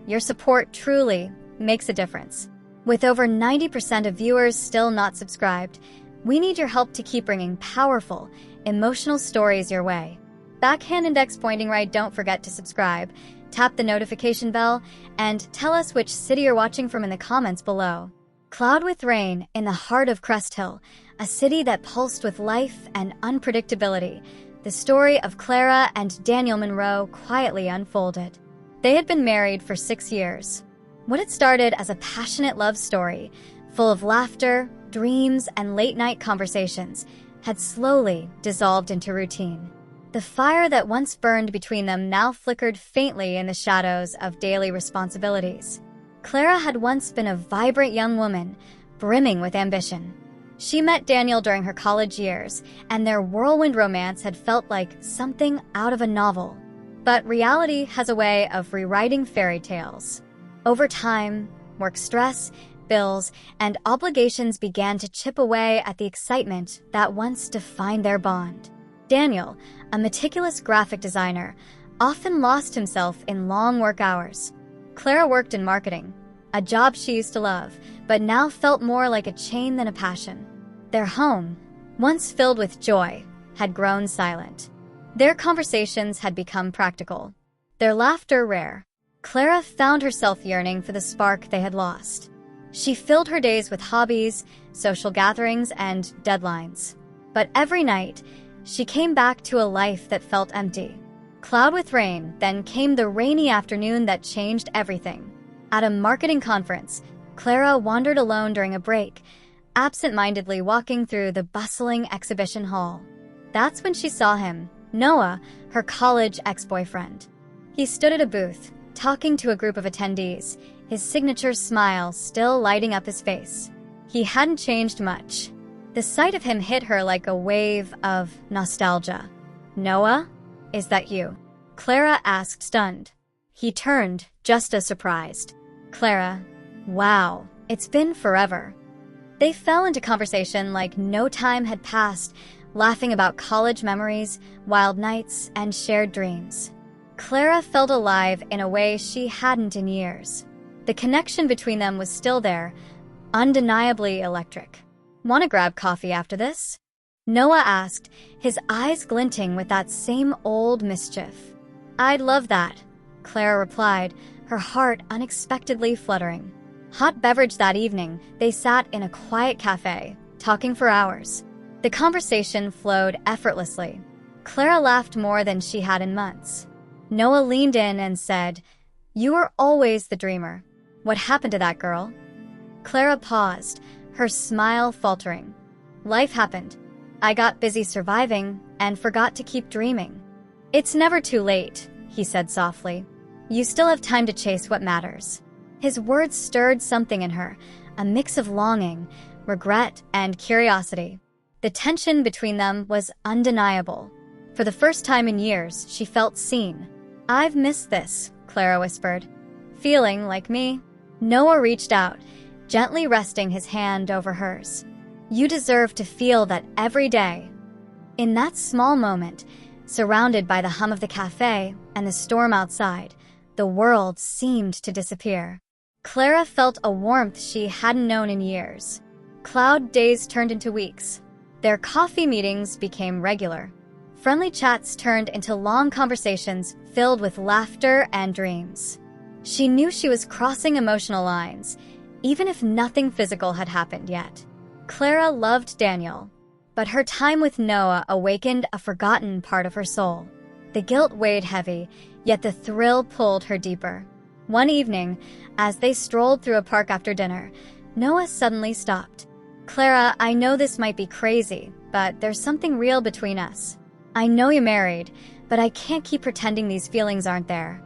Your support truly makes a difference. With over 90% of viewers still not subscribed, we need your help to keep bringing powerful, emotional stories your way. Backhand index pointing right, don't forget to subscribe, tap the notification bell, and tell us which city you're watching from in the comments below. Cloud with Rain in the heart of Crest Hill, a city that pulsed with life and unpredictability. The story of Clara and Daniel Monroe quietly unfolded. They had been married for 6 years. What had started as a passionate love story, full of laughter, dreams, and late-night conversations, had slowly dissolved into routine. The fire that once burned between them now flickered faintly in the shadows of daily responsibilities. Clara had once been a vibrant young woman, brimming with ambition. She met Daniel during her college years, and their whirlwind romance had felt like something out of a novel. But reality has a way of rewriting fairy tales. Over time, work stress, bills, and obligations began to chip away at the excitement that once defined their bond. Daniel, a meticulous graphic designer, often lost himself in long work hours. Clara worked in marketing, a job she used to love, but now felt more like a chain than a passion. Their home, once filled with joy, had grown silent. Their conversations had become practical, their laughter rare. Clara found herself yearning for the spark they had lost. She filled her days with hobbies, social gatherings, and deadlines. But every night, she came back to a life that felt empty. Cloud with Rain, then came the rainy afternoon that changed everything. At a marketing conference, Clara wandered alone during a break, absent-mindedly walking through the bustling exhibition hall. That's when she saw him, Noah, her college ex-boyfriend. He stood at a booth, talking to a group of attendees, his signature smile still lighting up his face. He hadn't changed much. The sight of him hit her like a wave of nostalgia. "Noah, is that you?" Clara asked, stunned. He turned, just as surprised. "Clara, wow, it's been forever." They fell into conversation like no time had passed, laughing about college memories, wild nights, and shared dreams. Clara felt alive in a way she hadn't in years. The connection between them was still there, undeniably electric. "Want to grab coffee after this?" Noah asked, his eyes glinting with that same old mischief. "I'd love that," Clara replied, her heart unexpectedly fluttering. Hot beverage that evening, they sat in a quiet cafe, talking for hours. The conversation flowed effortlessly. Clara laughed more than she had in months. Noah leaned in and said, "You were always the dreamer. What happened to that girl?" Clara paused, her smile faltering. "Life happened. I got busy surviving and forgot to keep dreaming." "It's never too late," he said softly. "You still have time to chase what matters." His words stirred something in her, a mix of longing, regret, and curiosity. The tension between them was undeniable. For the first time in years, she felt seen. "I've missed this," Clara whispered. "Feeling like me?" Noah reached out, gently resting his hand over hers. "You deserve to feel that every day." In that small moment, surrounded by the hum of the cafe and the storm outside, the world seemed to disappear. Clara felt a warmth she hadn't known in years. Cloud days turned into weeks. Their coffee meetings became regular. Friendly chats turned into long conversations filled with laughter and dreams. She knew she was crossing emotional lines, even if nothing physical had happened yet. Clara loved Daniel, but her time with Noah awakened a forgotten part of her soul. The guilt weighed heavy, yet the thrill pulled her deeper. One evening, as they strolled through a park after dinner, Noah suddenly stopped. "Clara, I know this might be crazy, but there's something real between us. I know you're married, but I can't keep pretending these feelings aren't there."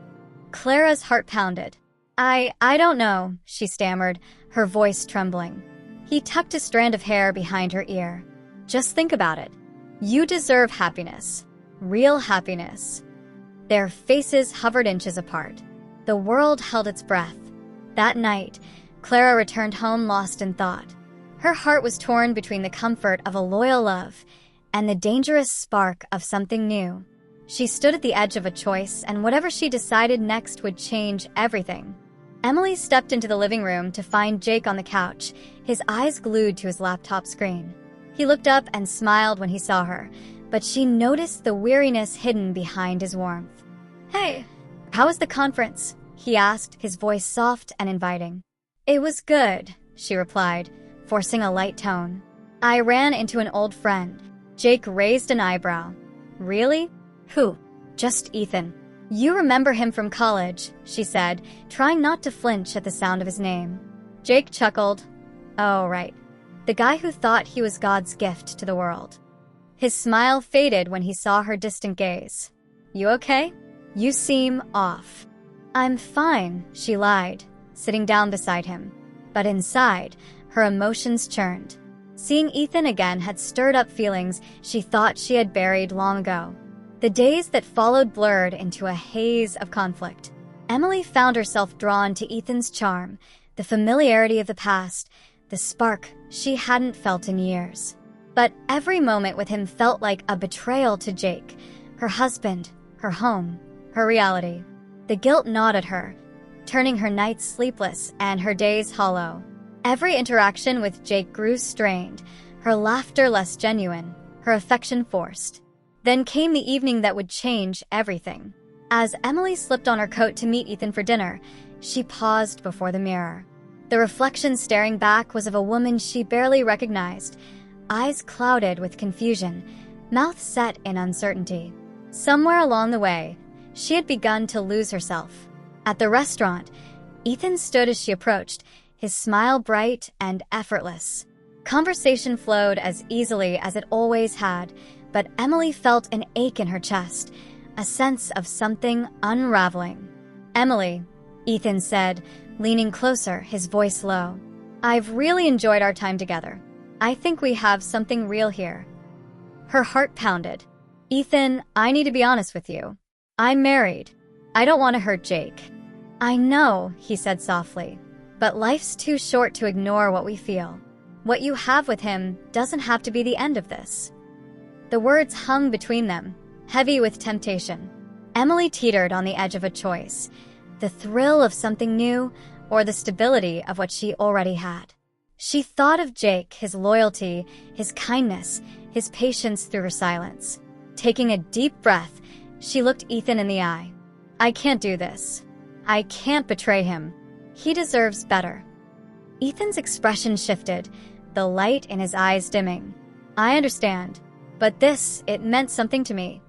Clara's heart pounded. I don't know," she stammered, her voice trembling. He tucked a strand of hair behind her ear. "Just think about it. You deserve happiness. Real happiness." Their faces hovered inches apart. The world held its breath. That night, Clara returned home lost in thought. Her heart was torn between the comfort of a loyal love and the dangerous spark of something new. She stood at the edge of a choice, and whatever she decided next would change everything. Emily stepped into the living room to find Jake on the couch, his eyes glued to his laptop screen. He looked up and smiled when he saw her, but she noticed the weariness hidden behind his warmth. "Hey, how was the conference?" he asked, his voice soft and inviting. "It was good," she replied, forcing a light tone. "I ran into an old friend." Jake raised an eyebrow. "Really? Who?" "Just Ethan." "You remember him from college," she said, trying not to flinch at the sound of his name. Jake chuckled. "Oh, right. The guy who thought he was God's gift to the world." His smile faded when he saw her distant gaze. "You okay? You seem off." "I'm fine," she lied, sitting down beside him. But inside, her emotions churned. Seeing Ethan again had stirred up feelings she thought she had buried long ago. The days that followed blurred into a haze of conflict. Emily found herself drawn to Ethan's charm, the familiarity of the past, the spark she hadn't felt in years. But every moment with him felt like a betrayal to Jake, her husband, her home, her reality. The guilt gnawed at her, turning her nights sleepless and her days hollow. Every interaction with Jake grew strained, her laughter less genuine, her affection forced. Then came the evening that would change everything. As Emily slipped on her coat to meet Ethan for dinner, she paused before the mirror. The reflection staring back was of a woman she barely recognized, eyes clouded with confusion, mouth set in uncertainty. Somewhere along the way, she had begun to lose herself. At the restaurant, Ethan stood as she approached, his smile bright and effortless. Conversation flowed as easily as it always had, but Emily felt an ache in her chest, a sense of something unraveling. "Emily," Ethan said, leaning closer, his voice low. "I've really enjoyed our time together. I think we have something real here." Her heart pounded. "Ethan, I need to be honest with you. I'm married. I don't want to hurt Jake." "I know," he said softly, "but life's too short to ignore what we feel. What you have with him doesn't have to be the end of this." The words hung between them, heavy with temptation. Emily teetered on the edge of a choice, the thrill of something new or the stability of what she already had. She thought of Jake, his loyalty, his kindness, his patience through her silence. Taking a deep breath, she looked Ethan in the eye. "I can't do this. I can't betray him. He deserves better." Ethan's expression shifted, the light in his eyes dimming. "I understand, but it meant something to me."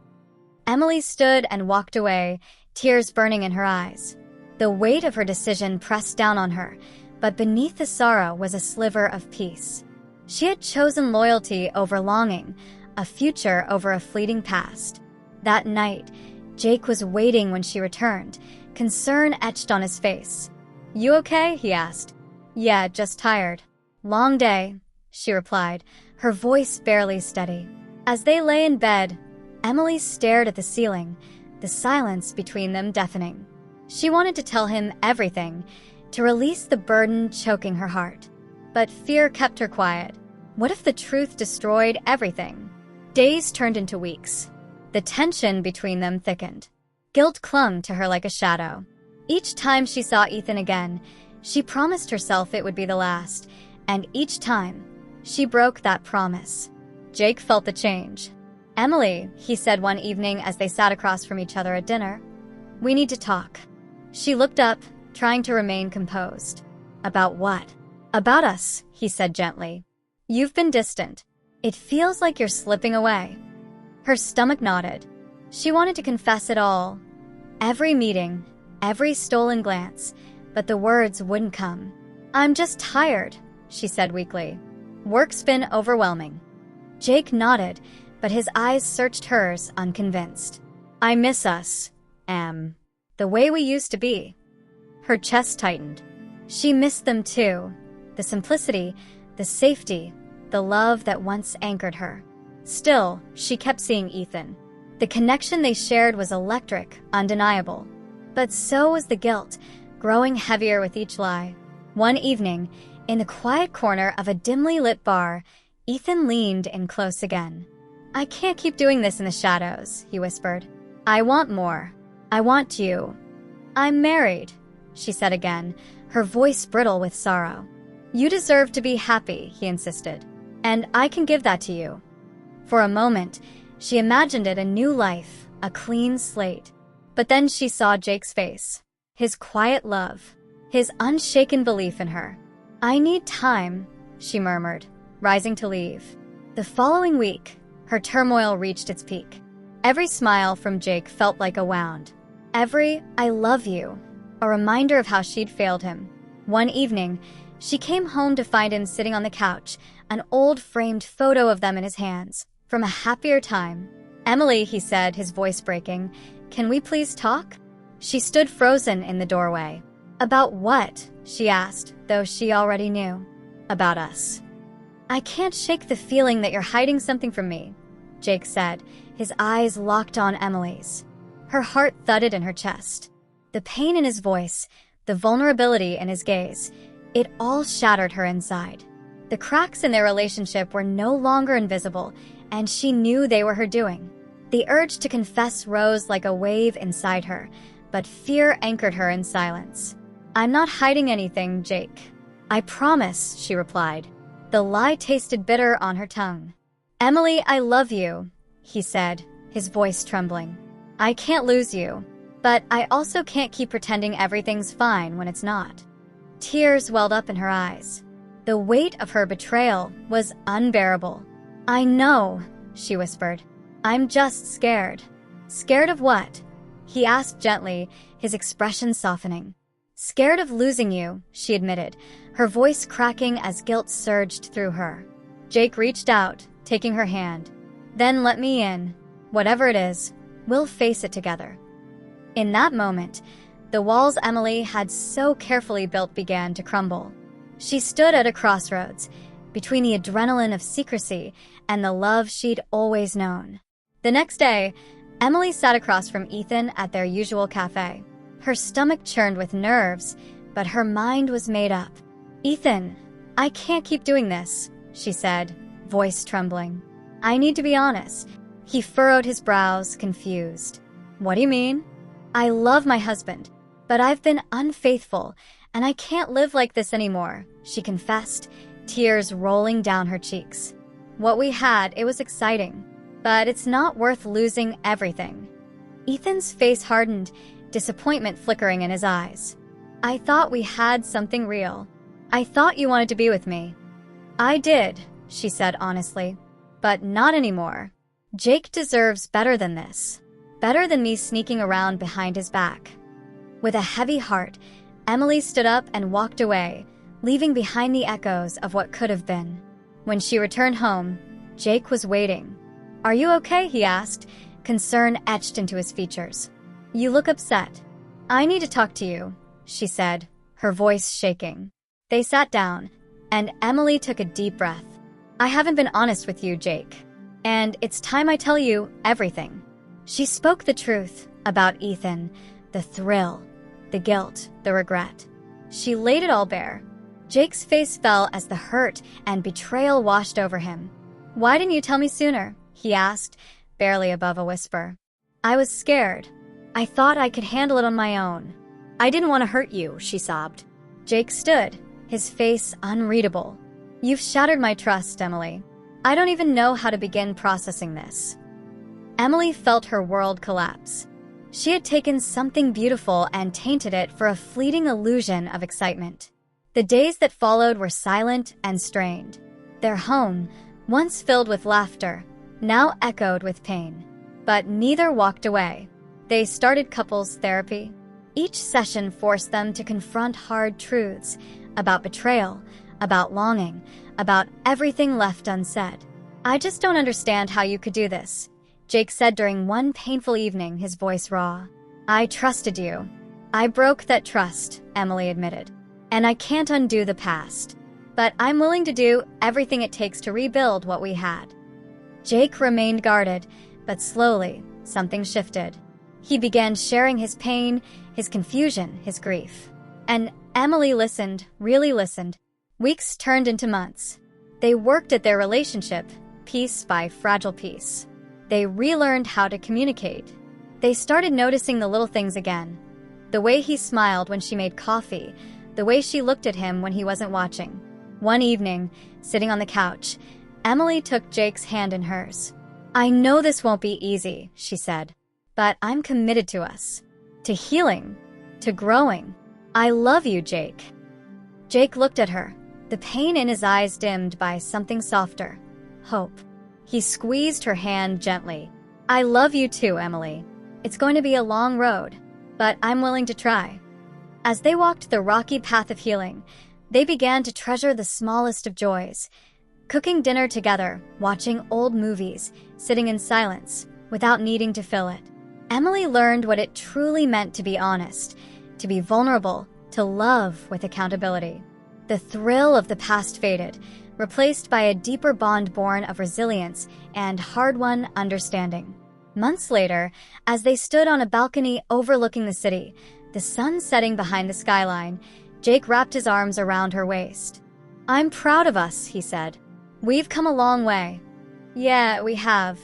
Emily stood and walked away, tears burning in her eyes. The weight of her decision pressed down on her, but beneath the sorrow was a sliver of peace. She had chosen loyalty over longing, a future over a fleeting past. That night, Jake was waiting when she returned, concern etched on his face. "You okay?" he asked. "Yeah, just tired." "Long day," she replied, her voice barely steady. As they lay in bed, Emily stared at the ceiling, the silence between them deafening. She wanted to tell him everything, to release the burden choking her heart. But fear kept her quiet. What if the truth destroyed everything? Days turned into weeks. The tension between them thickened. Guilt clung to her like a shadow. Each time she saw Ethan again, she promised herself it would be the last, and each time, she broke that promise. Jake felt the change. "Emily," he said one evening as they sat across from each other at dinner, "we need to talk." She looked up, trying to remain composed. "About what?" "About us," he said gently. "You've been distant. It feels like you're slipping away." Her stomach knotted. She wanted to confess it all. Every meeting, every stolen glance, but the words wouldn't come. "I'm just tired," she said weakly. "Work's been overwhelming." Jake nodded, but his eyes searched hers, unconvinced. "I miss us, the way we used to be." Her chest tightened. She missed them too. The simplicity, the safety, the love that once anchored her. Still, she kept seeing Ethan. The connection they shared was electric, undeniable. But so was the guilt, growing heavier with each lie. One evening, in the quiet corner of a dimly lit bar, Ethan leaned in close again. "I can't keep doing this in the shadows," he whispered. "I want more. I want you. I'm married. she said again, her voice brittle with sorrow. You deserve to be happy, he insisted, and I can give that to you. For a moment, she imagined it a new life, a clean slate. But then she saw Jake's face, his quiet love, his unshaken belief in her. I need time, she murmured, rising to leave. The following week, her turmoil reached its peak. Every smile from Jake felt like a wound. Every "I love you," a reminder of how she'd failed him. One evening, she came home to find him sitting on the couch, an old framed photo of them in his hands, from a happier time. Emily, he said, his voice breaking, can we please talk? She stood frozen in the doorway. About what? She asked, though she already knew. About us. I can't shake the feeling that you're hiding something from me, Jake said, his eyes locked on Emily's. Her heart thudded in her chest. The pain in his voice, the vulnerability in his gaze, it all shattered her inside. The cracks in their relationship were no longer invisible, and she knew they were her doing. The urge to confess rose like a wave inside her, but fear anchored her in silence. I'm not hiding anything, Jake. I promise, she replied. The lie tasted bitter on her tongue. Emily, I love you, he said, his voice trembling. I can't lose you, but I also can't keep pretending everything's fine when it's not. Tears welled up in her eyes. The weight of her betrayal was unbearable. I know, she whispered. I'm just scared. Scared of what? He asked gently, his expression softening. Scared of losing you, she admitted, her voice cracking as guilt surged through her. Jake reached out, taking her hand. Then let me in. Whatever it is, we'll face it together. In that moment, the walls Emily had so carefully built began to crumble. She stood at a crossroads, between the adrenaline of secrecy and the love she'd always known. The next day, Emily sat across from Ethan at their usual cafe. Her stomach churned with nerves, but her mind was made up. Ethan, I can't keep doing this, she said, voice trembling. I need to be honest. He furrowed his brows, confused. What do you mean? I love my husband, but I've been unfaithful, and I can't live like this anymore, she confessed, tears rolling down her cheeks. What we had, it was exciting, but it's not worth losing everything. Ethan's face hardened, disappointment flickering in his eyes. I thought we had something real. I thought you wanted to be with me. I did, she said honestly, but not anymore. Jake deserves better than this. Better than me sneaking around behind his back. With a heavy heart, Emily stood up and walked away, leaving behind the echoes of what could have been. When she returned home, Jake was waiting. Are you okay? He asked, concern etched into his features. You look upset. I need to talk to you, she said, her voice shaking. They sat down, and Emily took a deep breath. I haven't been honest with you, Jake, and it's time I tell you everything. She spoke the truth about Ethan, the thrill, the guilt, the regret. She laid it all bare. Jake's face fell as the hurt and betrayal washed over him. Why didn't you tell me sooner? He asked, barely above a whisper. I was scared. I thought I could handle it on my own. I didn't want to hurt you, she sobbed. Jake stood, his face unreadable. You've shattered my trust, Emily. I don't even know how to begin processing this. Emily felt her world collapse. She had taken something beautiful and tainted it for a fleeting illusion of excitement. The days that followed were silent and strained. Their home, once filled with laughter, now echoed with pain. But neither walked away. They started couples therapy. Each session forced them to confront hard truths about betrayal, about longing, about everything left unsaid. I just don't understand how you could do this, Jake said during one painful evening, his voice raw. I trusted you. I broke that trust, Emily admitted. And I can't undo the past. But I'm willing to do everything it takes to rebuild what we had. Jake remained guarded, but slowly, something shifted. He began sharing his pain, his confusion, his grief. And Emily listened, really listened. Weeks turned into months. They worked at their relationship, piece by fragile piece. They relearned how to communicate. They started noticing the little things again. The way he smiled when she made coffee, the way she looked at him when he wasn't watching. One evening, sitting on the couch, Emily took Jake's hand in hers. "I know this won't be easy," she said, "but I'm committed to us. To healing. To growing. I love you, Jake." Jake looked at her, the pain in his eyes dimmed by something softer. Hope. He squeezed her hand gently. "I love you too, Emily. It's going to be a long road, but I'm willing to try." As they walked the rocky path of healing, they began to treasure the smallest of joys. Cooking dinner together, watching old movies, sitting in silence, without needing to fill it. Emily learned what it truly meant to be honest, to be vulnerable, to love with accountability. The thrill of the past faded, replaced by a deeper bond born of resilience and hard-won understanding. Months later, as they stood on a balcony overlooking the city, the sun setting behind the skyline, Jake wrapped his arms around her waist. "I'm proud of us," he said. "We've come a long way." "Yeah, we have,"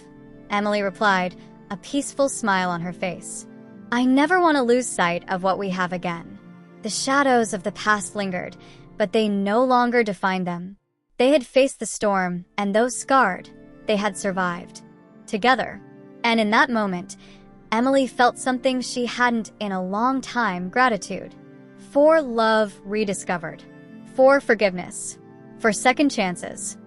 Emily replied, a peaceful smile on her face. "I never want to lose sight of what we have again." The shadows of the past lingered, but they no longer defined them. They had faced the storm, and though scarred, they had survived. Together. And in that moment, Emily felt something she hadn't in a long time: gratitude. For love rediscovered. For forgiveness. For second chances.